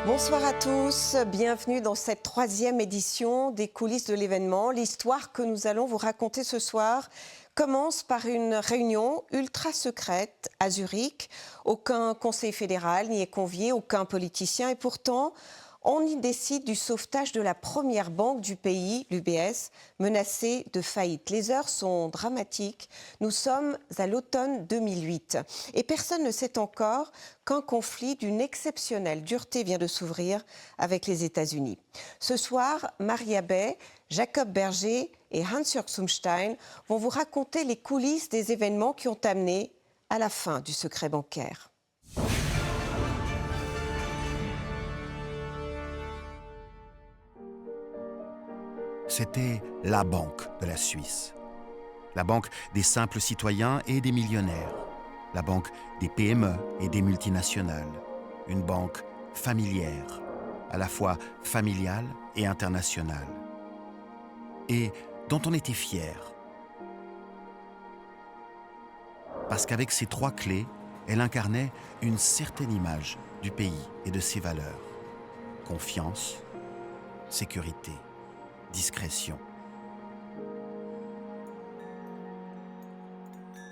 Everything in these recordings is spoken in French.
Bonsoir à tous, bienvenue dans cette troisième édition des coulisses de l'événement. L'histoire que nous allons vous raconter ce soir commence par une réunion ultra secrète à Zurich. Aucun conseil fédéral n'y est convié, aucun politicien et pourtant on y décide du sauvetage de la première banque du pays, l'UBS, menacée de faillite. Les heures sont dramatiques. Nous sommes à l'automne 2008 et personne ne sait encore qu'un conflit d'une exceptionnelle dureté vient de s'ouvrir avec les États-Unis. Ce soir, Maria Bay, Jacob Berger et Hans-Jörg Sumstein vont vous raconter les coulisses des événements qui ont amené à la fin du secret bancaire. C'était la banque de la Suisse. La banque des simples citoyens et des millionnaires. La banque des PME et des multinationales. Une banque familière, à la fois familiale et internationale. Et dont on était fier. Parce qu'avec ces trois clés, elle incarnait une certaine image du pays et de ses valeurs. Confiance, sécurité, discrétion.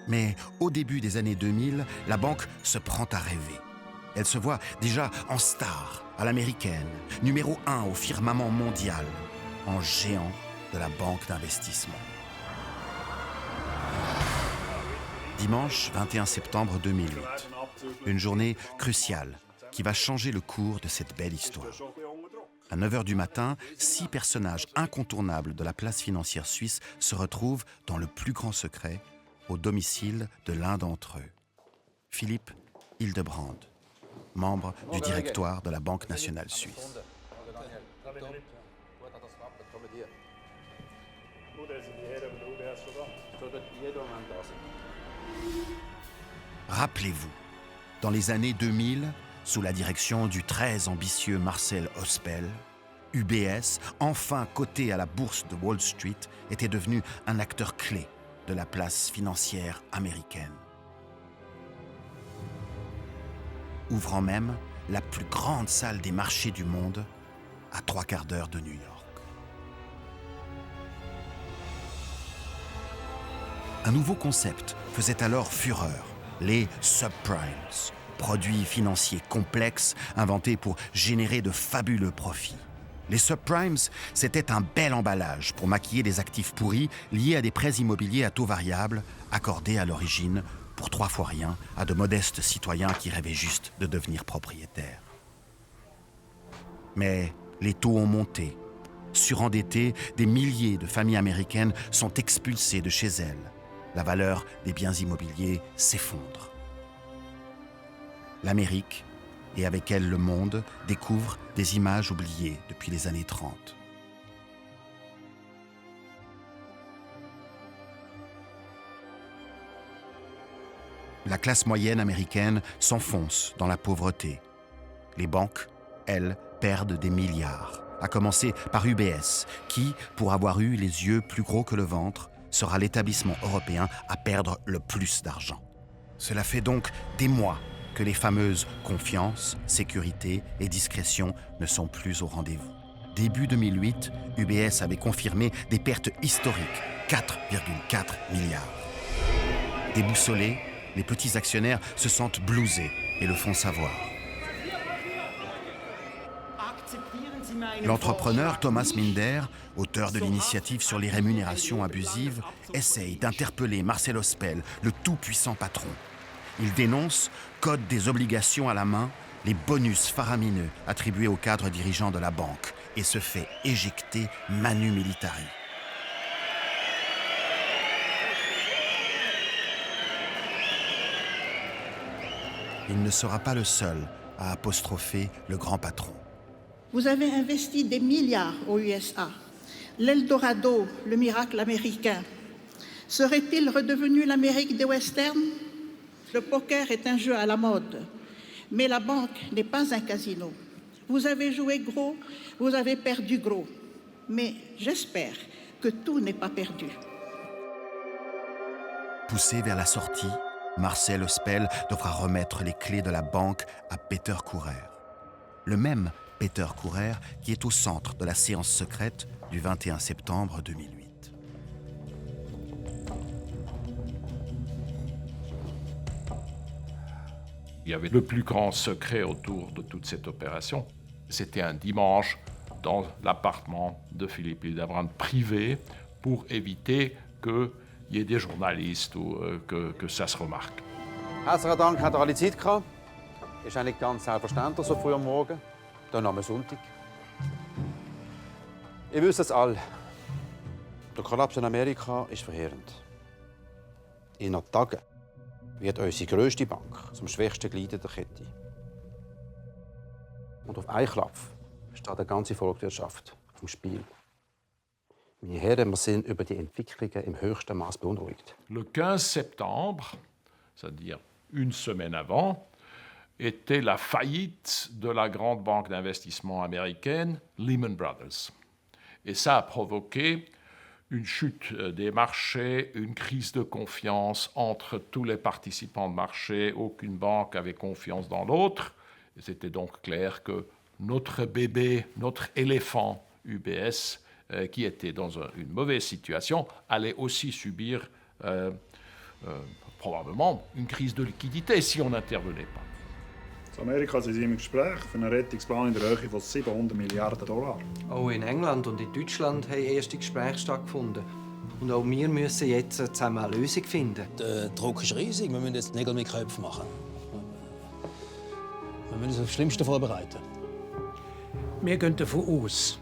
Mais au début des années 2000, la banque se prend à rêver. Elle se voit déjà en star à l'américaine, numéro 1 au firmament mondial, en géant de la banque d'investissement. Dimanche 21 septembre 2008, une journée cruciale qui va changer le cours de cette belle histoire. À 9h du matin, 6 personnages incontournables de la place financière suisse se retrouvent dans le plus grand secret, au domicile de l'un d'entre eux. Philippe Hildebrand, membre du directoire de la Banque nationale suisse. Rappelez-vous, dans les années 2000, sous la direction du très ambitieux Marcel Ospel, UBS, enfin coté à la bourse de Wall Street, était devenu un acteur clé de la place financière américaine. Ouvrant même la plus grande salle des marchés du monde à 3 quarts d'heure de New York. Un nouveau concept faisait alors fureur, les subprimes, produits financiers complexes inventés pour générer de fabuleux profits. Les subprimes, c'était un bel emballage pour maquiller des actifs pourris liés à des prêts immobiliers à taux variables accordés à l'origine pour 3 fois rien à de modestes citoyens qui rêvaient juste de devenir propriétaires. Mais les taux ont monté. Surendettées, des milliers de familles américaines sont expulsées de chez elles. La valeur des biens immobiliers s'effondre. L'Amérique, et avec elle le monde, découvre des images oubliées depuis les années 30. La classe moyenne américaine s'enfonce dans la pauvreté. Les banques, elles, perdent des milliards, à commencer par UBS, qui, pour avoir eu les yeux plus gros que le ventre, sera l'établissement européen à perdre le plus d'argent. Cela fait donc des mois que les fameuses confiance, sécurité et discrétion ne sont plus au rendez-vous. Début 2008, UBS avait confirmé des pertes historiques, 4,4 milliards. Déboussolés, les petits actionnaires se sentent blousés et le font savoir. L'entrepreneur Thomas Minder, auteur de l'initiative sur les rémunérations abusives, essaye d'interpeller Marcel Ospel, le tout-puissant patron. Il dénonce, code des obligations à la main, les bonus faramineux attribués aux cadres dirigeants de la banque et se fait éjecter manu militari. Il ne sera pas le seul à apostropher le grand patron. Vous avez investi des milliards aux USA. L'Eldorado, le miracle américain. Serait-il redevenu l'Amérique des westerns? Le poker est un jeu à la mode, mais la banque n'est pas un casino. Vous avez joué gros, vous avez perdu gros. Mais j'espère que tout n'est pas perdu. Poussé vers la sortie, Marcel Ospel devra remettre les clés de la banque à Peter Courer. le même Peter Courer qui est au centre de la séance secrète du 21 septembre 2008. Il y avait le plus grand secret autour de toute cette opération. C'était un dimanche dans l'appartement de Philippe Hildebrand privé pour éviter qu'il y ait des journalistes ou que ça se remarque. Herzlichen Dank, habt ihr alle Zeit gehabt? Ist eigentlich ganz selbstverständlich, so früh am Morgen. Dann am Sonntag. Ihr wisst es alle. Der Kollaps in Amerika ist verheerend. In Tagen wird unsere grösste Bank zum schwächsten Glied der Kette. Und auf einen Klapp steht die ganze Volkswirtschaft auf dem Spiel. Meine Herren, wir sind über die Entwicklungen im höchsten Maß beunruhigt. Le 15 septembre, c'est-à-dire une semaine avant, était la faillite de la grande banque d'investissement américaine Lehman Brothers. Et ça a provoqué une chute des marchés, une crise de confiance entre tous les participants de marché. Aucune banque avait confiance dans l'autre. Et c'était donc clair que notre bébé, notre éléphant UBS, qui était dans une mauvaise situation, allait aussi subir probablement une crise de liquidité si on n'intervenait pas. In Amerika sind sie im Gespräch für einen Rettungsplan in der Höhe von 700 Milliarden $. Auch in England und in Deutschland haben erste Gespräche stattgefunden. Und auch wir müssen jetzt zusammen eine Lösung finden. Der Druck ist riesig. Wir müssen jetzt Nägel mit Köpfen machen. Wir müssen uns auf das Schlimmste vorbereiten. Wir gehen davon aus,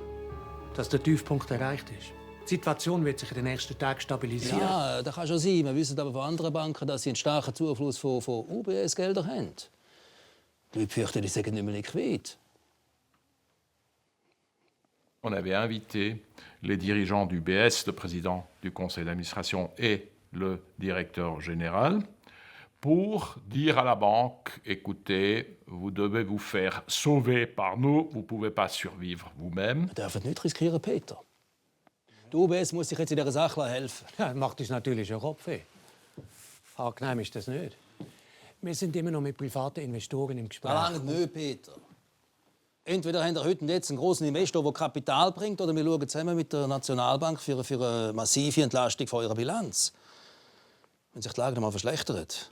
dass der Tiefpunkt erreicht ist. Die Situation wird sich in den nächsten Tagen stabilisieren. Ja, das kann schon sein. Wir wissen aber von anderen Banken, dass sie einen starken Zufluss von UBS-Geldern haben. Die befürchten, die sind nicht mehr liquid. On avait invité les dirigeants d'UBS, le président du conseil d'administration et le directeur général, pour dire à la banque, écoutez, vous devez vous faire sauver par nous, vous ne pouvez pas survivre vous-même. Wir dürfen nicht riskieren, Peter. Die UBS muss sich jetzt in dieser Sache helfen. Ja, macht uns natürlich ein Kopfweh. Angenehm ist das nicht. Wir sind immer noch mit privaten Investoren im Gespräch. Das reicht nicht, Peter. Entweder haben wir heute und jetzt einen grossen Investor, der Kapital bringt, oder wir schauen zusammen mit der Nationalbank für eine massive Entlastung von eurer Bilanz. Wenn sich die Lage einmal verschlechtert,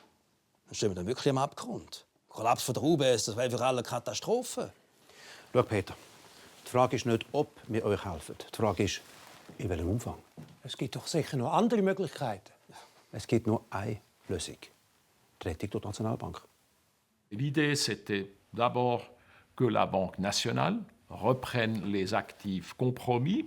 dann stehen wir dann wirklich am Abgrund. Der Kollaps von der UBS, das wäre für alle eine Katastrophe. Schau, Peter, die Frage ist nicht, ob wir euch helfen. Die Frage ist, in welchem Umfang. Es gibt doch sicher noch andere Möglichkeiten. Es gibt nur eine Lösung. Die Rettung durch die Nationalbank. L'idée, c'était d'abord que la Banque nationale reprenne les actifs compromis.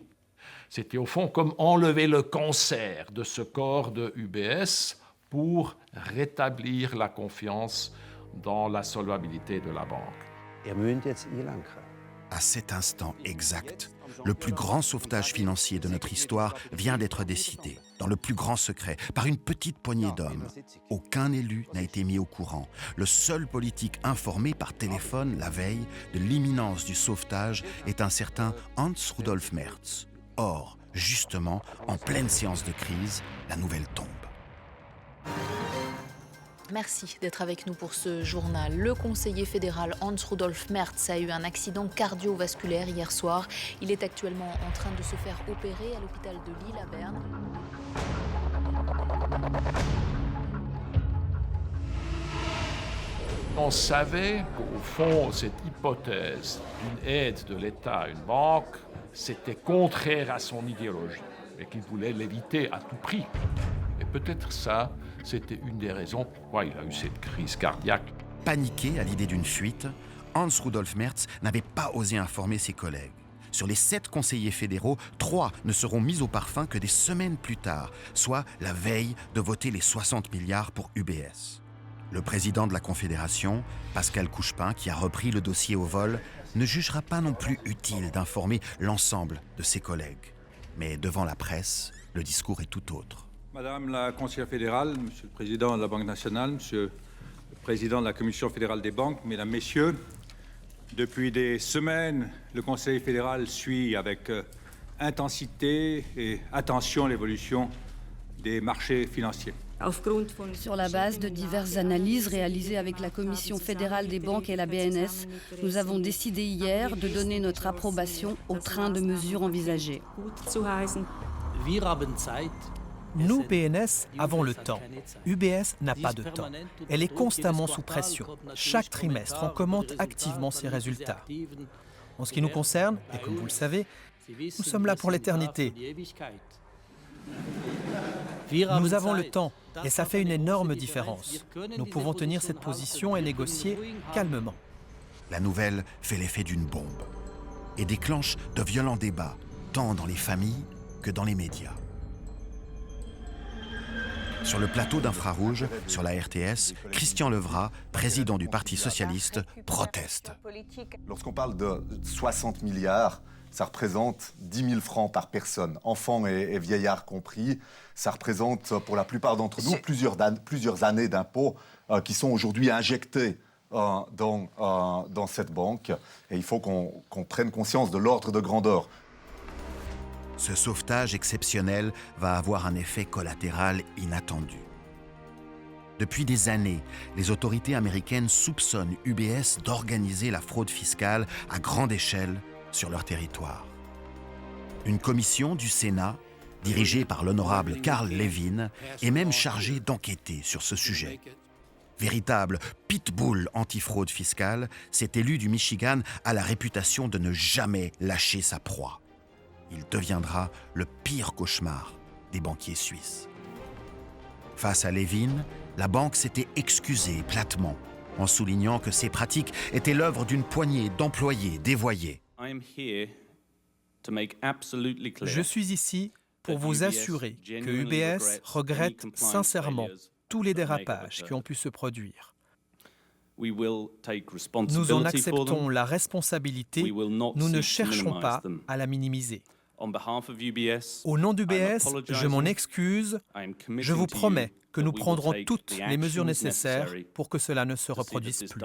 C'était au fond comme enlever le cancer de ce corps de UBS pour rétablir la confiance dans la solvabilité de la banque. Ihr müsst jetzt einlenken. À cet instant exact, le plus grand sauvetage financier de notre histoire vient d'être décidé, dans le plus grand secret, par une petite poignée d'hommes. Aucun élu n'a été mis au courant. Le seul politique informé par téléphone la veille de l'imminence du sauvetage est un certain Hans Rudolf Merz. Or, justement, en pleine séance de crise, la nouvelle tombe. Merci d'être avec nous pour ce journal. Le conseiller fédéral Hans Rudolf Merz a eu un accident cardiovasculaire hier soir. Il est actuellement en train de se faire opérer à l'hôpital de Lille à Berne. On savait qu'au fond, cette hypothèse d'une aide de l'État à une banque, c'était contraire à son idéologie et qu'il voulait l'éviter à tout prix. Et peut-être ça, c'était une des raisons pourquoi il a eu cette crise cardiaque. Paniqué à l'idée d'une fuite, Hans Rudolf Merz n'avait pas osé informer ses collègues. Sur les 7 conseillers fédéraux, 3 ne seront mis au parfum que des semaines plus tard, soit la veille de voter les 60 milliards pour UBS. Le président de la Confédération, Pascal Couchepin, qui a repris le dossier au vol, ne jugera pas non plus utile d'informer l'ensemble de ses collègues. Mais devant la presse, le discours est tout autre. Madame la conseillère fédérale, Monsieur le Président de la Banque nationale, Monsieur le Président de la Commission fédérale des banques, Mesdames, Messieurs, depuis des semaines, le Conseil fédéral suit avec intensité et attention l'évolution des marchés financiers. Sur la base de diverses analyses réalisées avec la Commission fédérale des banques et la BNS, nous avons décidé hier de donner notre approbation au train de mesures envisagées. Nous, BNS, avons le temps. UBS n'a pas de temps. Elle est constamment sous pression. Chaque trimestre, on commente activement ses résultats. En ce qui nous concerne, et comme vous le savez, nous sommes là pour l'éternité. Nous avons le temps et ça fait une énorme différence. Nous pouvons tenir cette position et négocier calmement. La nouvelle fait l'effet d'une bombe et déclenche de violents débats, tant dans les familles que dans les médias. Sur le plateau d'Infrarouge, sur la RTS, Christian Levrat, président du Parti socialiste, proteste. Lorsqu'on parle de 60 milliards, ça représente 10 000 francs par personne, enfants et vieillards compris. Ça représente pour la plupart d'entre nous plusieurs années d'impôts qui sont aujourd'hui injectés dans cette banque. Et il faut qu'on prenne conscience de l'ordre de grandeur. Ce sauvetage exceptionnel va avoir un effet collatéral inattendu. Depuis des années, les autorités américaines soupçonnent UBS d'organiser la fraude fiscale à grande échelle sur leur territoire. Une commission du Sénat, dirigée par l'honorable Carl Levin, est même chargée d'enquêter sur ce sujet. Véritable pitbull anti-fraude fiscale, cet élu du Michigan a la réputation de ne jamais lâcher sa proie. Il deviendra le pire cauchemar des banquiers suisses. Face à Levin, la banque s'était excusée platement, en soulignant que ces pratiques étaient l'œuvre d'une poignée d'employés dévoyés. Je suis ici pour vous assurer que UBS regrette sincèrement tous les dérapages qui ont pu se produire. Nous en acceptons la responsabilité, nous ne cherchons pas à la minimiser. Au nom d'UBS, je m'en excuse, je vous promets que nous prendrons toutes les mesures nécessaires pour que cela ne se reproduise plus.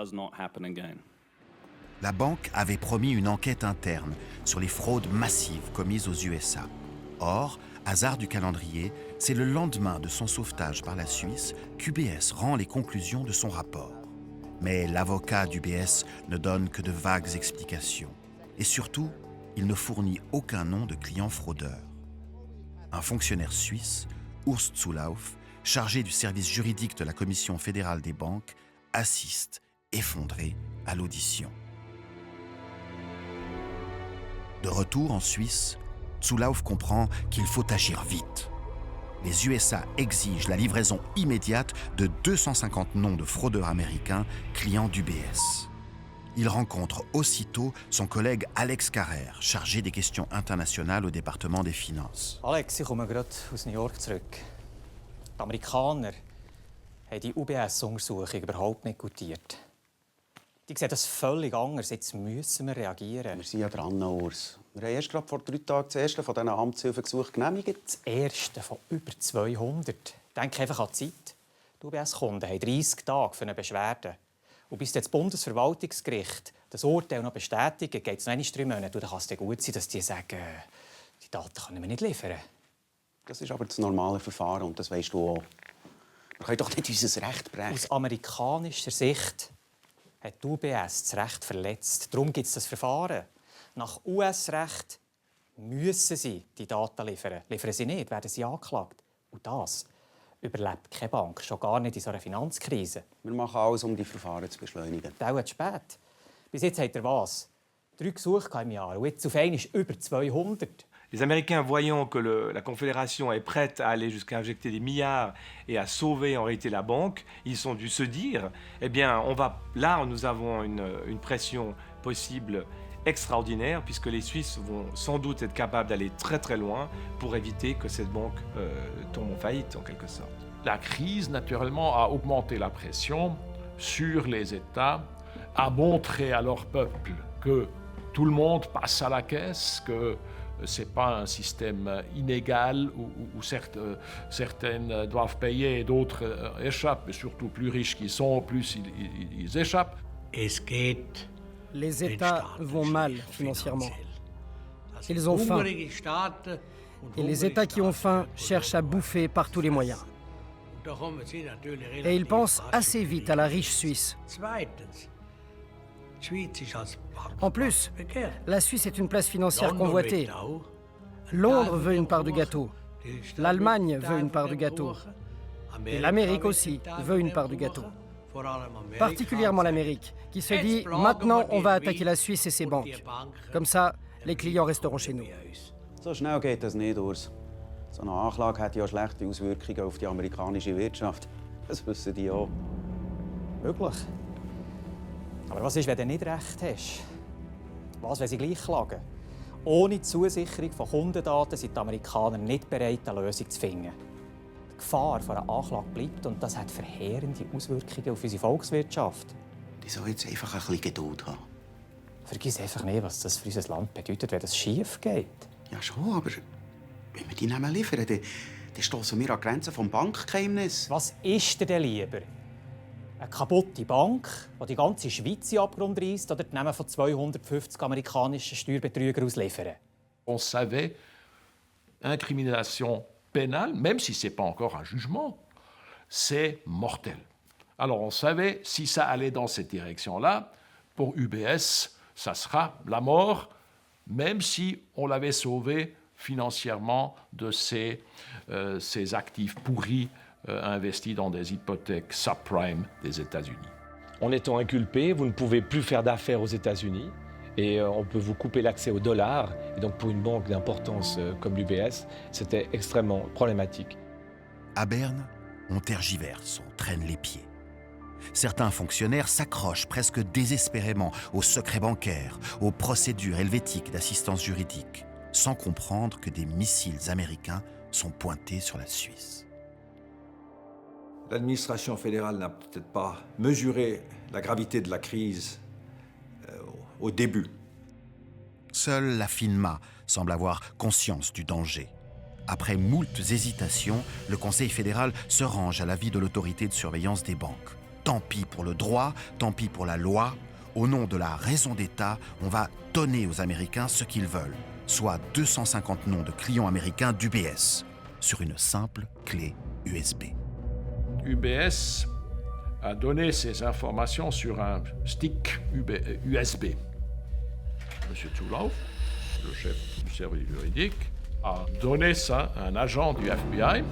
La banque avait promis une enquête interne sur les fraudes massives commises aux USA. Or, hasard du calendrier, c'est le lendemain de son sauvetage par la Suisse qu'UBS rend les conclusions de son rapport. Mais l'avocat d'UBS ne donne que de vagues explications. Et surtout, il ne fournit aucun nom de client fraudeur. Un fonctionnaire suisse, Urs Zulauf, chargé du service juridique de la Commission fédérale des banques, assiste, effondré, à l'audition. De retour en Suisse, Zulauf comprend qu'il faut agir vite. Les USA exigent la livraison immédiate de 250 noms de fraudeurs américains, clients d'UBS. Il rencontre aussitôt son collègue Alex Carrère, chargé des questions internationales au département des finances. Alex, ich komme gerade aus New York zurück. Die Amerikaner haben die UBS-Untersuchung überhaupt nicht gutiert. Die sehen das völlig anders. Jetzt müssen wir reagieren. Wir sind ja dran, Urs. Wir haben erst gerade vor 3 Tagen das erste von diesen Amtshilfegesuchen genehmigt. Das erste von über 200. Denk einfach an die Zeit. Die UBS-Kunden haben 30 Tage für eine Beschwerde. Und bis das Bundesverwaltungsgericht das Urteil noch bestätigt, geht es noch 3 Monate. Und dann kann es gut sein, dass die sagen, die Daten können wir nicht liefern. Das ist aber das normale Verfahren und das weisst du auch. Wir können doch nicht unser Recht brechen. Aus amerikanischer Sicht hat die UBS das Recht verletzt. Darum gibt es das Verfahren. Nach US-Recht müssen sie die Daten liefern. Liefern sie nicht, werden sie angeklagt. Und das überlebt keine Bank, schon gar nicht in so einer Finanzkrise. Wir machen alles, um die Verfahren zu beschleunigen. Dauert spät. Bis jetzt hat er was? 3 Gesuche im Jahr und jetzt auf einmal über 200. Les Américains, voyant que la Confédération est prête à aller jusqu'à injecter des milliards et à sauver en réalité la banque, ils ont dû se dire, eh bien, nous avons une pression possible extraordinaire, puisque les Suisses vont sans doute être capables d'aller très très loin pour éviter que cette banque tombe en faillite, en quelque sorte. La crise, naturellement, a augmenté la pression sur les États, a montré à leur peuple que tout le monde passe à la caisse, que ce n'est pas un système inégal où certaines doivent payer et d'autres échappent, mais surtout plus riches qu'ils sont, plus ils échappent. Les États vont mal financièrement. Ils ont faim. Et les États qui ont faim cherchent à bouffer par tous les moyens. Et ils pensent assez vite à la riche Suisse. En plus, la Suisse est une place financière convoitée. Londres veut une part du gâteau. L'Allemagne veut une part du gâteau. Et l'Amérique aussi veut une part du gâteau. Particulièrement l'Amérique, qui se dit « Maintenant, on va attaquer la Suisse et ses banques. Comme ça, les clients resteront chez nous. » So schnell geht das nicht, Urs. So eine Anklage hat ja schlechte Auswirkungen auf die amerikanische Wirtschaft. Das wissen die auch. Möglich. Aber was ist, wenn du nicht recht hast? Was, wenn sie gleich klagen? Ohne die Zusicherung von Kundendaten sind die Amerikaner nicht bereit, eine Lösung zu finden. Die Gefahr von einer Anklage bleibt und das hat verheerende Auswirkungen auf unsere Volkswirtschaft. Die soll jetzt einfach ein bisschen Geduld haben. Vergiss einfach nicht, was das für unser Land bedeutet, wenn das schief geht. Ja schon, aber wenn wir die Namen liefern, dann stoßen wir an die Grenzen des Bankgeheimnisses. Was ist dir denn lieber? Eine kaputte Bank, die ganze Schweiz in den Abgrund reisst, oder die Namen von 250 amerikanischen Steuerbetrügern ausliefern? On savait, incrimination pénale, même si ce n'est pas encore un jugement, c'est mortel. Alors on savait, si ça allait dans cette direction-là, pour UBS, ça sera la mort, même si on l'avait sauvé financièrement de ces actifs pourris investis dans des hypothèques subprime des États-Unis. En étant inculpé, vous ne pouvez plus faire d'affaires aux États-Unis et on peut vous couper l'accès au dollar. Et donc pour une banque d'importance comme l'UBS, c'était extrêmement problématique. À Berne, on tergiverse, on traîne les pieds. Certains fonctionnaires s'accrochent presque désespérément aux secrets bancaires, aux procédures helvétiques d'assistance juridique, sans comprendre que des missiles américains sont pointés sur la Suisse. L'administration fédérale n'a peut-être pas mesuré la gravité de la crise au début. Seule la FINMA semble avoir conscience du danger. Après moultes hésitations, le Conseil fédéral se range à l'avis de l'autorité de surveillance des banques. Tant pis pour le droit, tant pis pour la loi. Au nom de la raison d'État, on va donner aux Américains ce qu'ils veulent, soit 250 noms de clients américains d'UBS, sur une simple clé USB. UBS a donné ces informations sur un stick USB. M. Zulauf, le chef du service juridique, a donné ça à un agent du FBI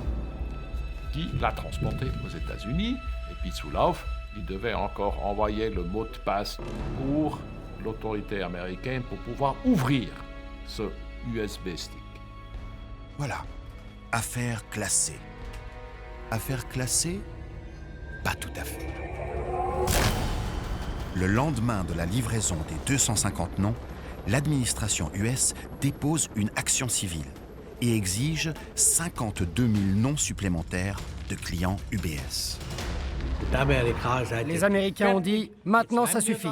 qui l'a transporté aux États-Unis. Et puis Zulauf, il devait encore envoyer le mot de passe pour l'autorité américaine pour pouvoir ouvrir ce USB stick. Voilà, affaire classée. Affaire classée? Pas tout à fait. Le lendemain de la livraison des 250 noms, l'administration US dépose une action civile et exige 52 000 noms supplémentaires de clients UBS. Les Américains ont dit « Maintenant, ça suffit.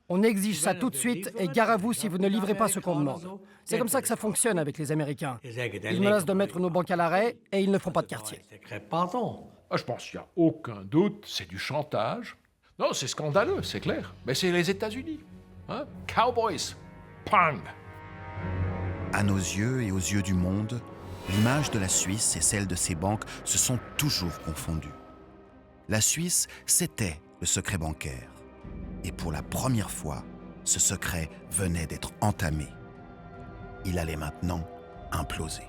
On exige ça tout de suite et gare à vous si vous ne livrez pas ce qu'on demande. » C'est comme ça que ça fonctionne avec les Américains. Ils menacent de mettre nos banques à l'arrêt et ils ne font pas de quartier. Je pense qu'il n'y a aucun doute, c'est du chantage. Non, c'est scandaleux, c'est clair. Mais c'est les États-Unis. Hein? Cowboys. Pang! À nos yeux et aux yeux du monde, l'image de la Suisse et celle de ses banques se sont toujours confondues. La Suisse, c'était le secret bancaire. Et pour la première fois, ce secret venait d'être entamé. Il allait maintenant imploser.